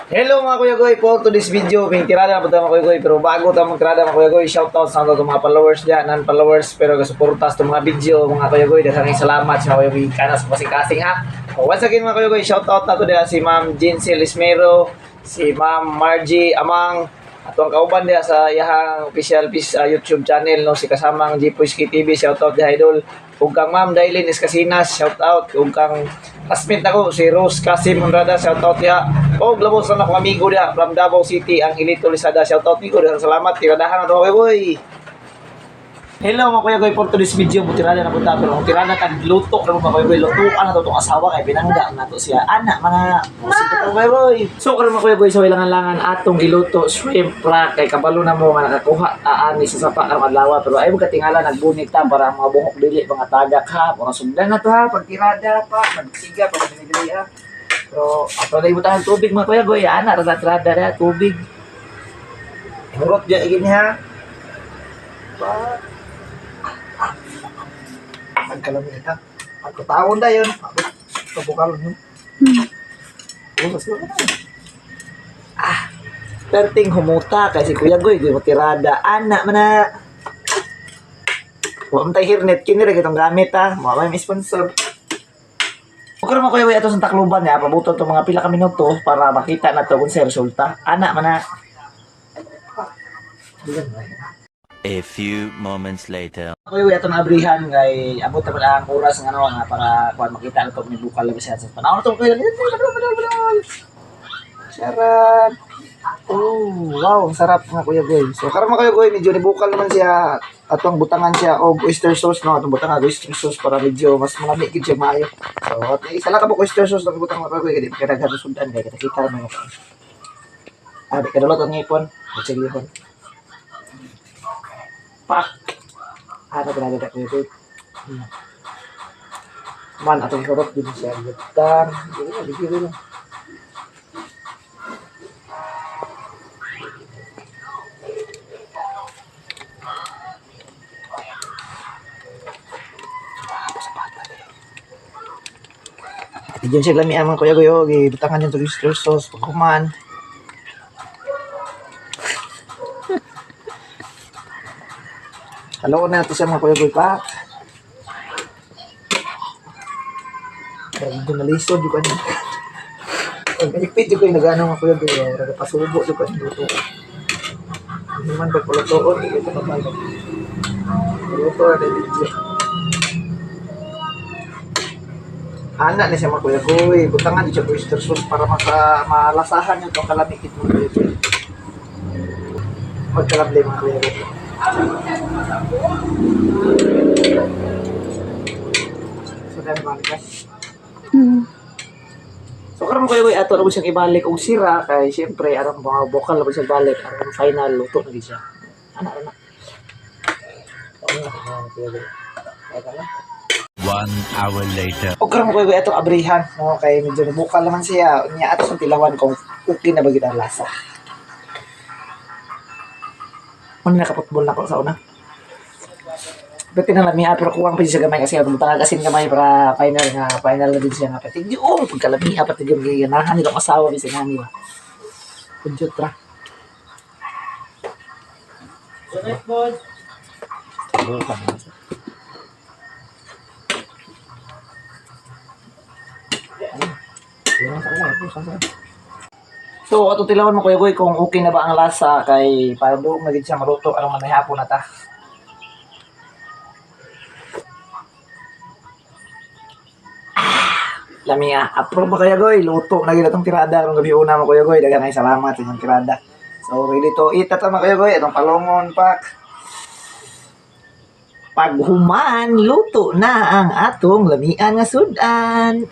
Hello mga Kuya Goy, for today's video, may tirada na po tayo mga Kuya Goy. Pero bago tayo magtirada mga Kuya Goy, shoutout sa mga followers dyan, non-followers, pero kasuportas itong mga video mga Kuya Goy. Daghang salamat sa mga Kuya Goy, kanas kasing-kasing ha. Once again mga Kuya Goy, shoutout na to dyan si Ma'am Jinsel Ismero, si Ma'am Margie Amang, at ang kauban dia sa iyang official YouTube channel no, si kasamang Jipoyski TV, shoutout di idol. Ug kang Ma'am Dailin Escasinas, shoutout. Ug kang classmate nako si Rose Kasim Honrada, shoutout dia. Og labos na akong amigo dia from Davao City, ang Ilito Lisada, shoutout niyo. Salamat, tiradahan na to okay boy. Hello mga Kuya Goy, for today's video, mutirada na punta, pero mutirada na tagluto na mga Kuya Goy, lutuan na to itong asawa kay pinangga na to siya. Anak, mga musika to Kuya Goy. So karon mga Kuya Goy, so ilangan-langan atong giluto, shrimp wrap, kay kabalo na mo, nga nakakuha, ani sa sapa karong adlaw, pero ay katingala nagbunit ta para ang mga bungok dili, mga tagak ha, mga sugdan na to ha, pagtirada pa, magsiga, pag pinigili ha. Pero ato na ibutahan tubig mga Kuya Goy, anak, rada-rada na tubig. Hurot dyan, igin ha. Nagkalamit ha. Pagkataon na yun. Pabukal mo. Perting humuta kasi Kuya Goy, di mo tirada. Anak man na. Huwag tayo hirnet. Kinirag itong gamit ha. Mga may sponsor. Huwag naman Kuya Goy, ito sa takluban niya. Pabuto itong mga pila ka minuto para makita na ito kung sa resulta. Anak man na. A few moments later. Kuya Goy, ito na abrihan kay abot naman ang oras ng ano nga para kuan makita na ito ni bukal labis sa panahon ito Kuya. Sarap. Oh, wow, sarap nga Kuya Goy. So karon mga Kuya Goy, medyo nibukal naman siya. Atong butangan siya og oyster sauce no, atong butangan oyster sauce para medyo mas malami gid siya maayo. So isa lang ka mo oyster sauce lang butang mga Kuya Goy, kay di kadaghan sundan kay kita mo. Di kadalot ang ngipon, sige hon. Pak. Ano ginagawa ko ito? Man, atong hurot din siya. Butang. Bigyan lang. Diyan siya lami ang Kuya Goy. Butangan yung oyster sauce. Pagkuman. Halo na ito siya mga Kuya Goy pa. Dito nalisod yung kanya. Nagpit yung nag-ano mga Kuya Goy. Nagpasubo yung kanya luto. Hindi man pagpulutoon. Hindi ito kapag. Luto na video. Anak na siya mga Kuya Goy. Butangan siya oyster sauce para malasahan yung itong kalamikit mga Kuya Goy. Magkalabli mga Kuya Goy. So dahil balikas. So karon Kuya Goy, ato na mo siyang ibalik og sira kay siyempre arang mga bokal na siyang balik arang final luto na siya. Anak. Kuya Goy. 1 hour later. Og karon Kuya Goy, ato abrihan no kay medyo bukal naman siya. Nya ato sa tilawan kung okay na ba gid ang lasa. Ano nakaputbol na ko sa una. Pero tinalami pero kuwang pa siya gamay kasi butang asin gamay para final na din siya nga pati. Di pagkalami pati yung ganahan nila asawa bisa nga nila. Kunjut ra. Sunod boy. So, ato tilawan mo Kuya Goy kung okay na ba ang lasa kay para doon maging siya maluto anong manay hapon na ta. Lamia, approve ba Kuya Goy? Luto na gila itong tirada. Kung gabi una mo Kuya Goy, dagan ay salamat sa inyong tirada. So, ready to eat na Kuya Goy. Itong palungon pak. Paghuman, luto na ang atong lamian nga sudan.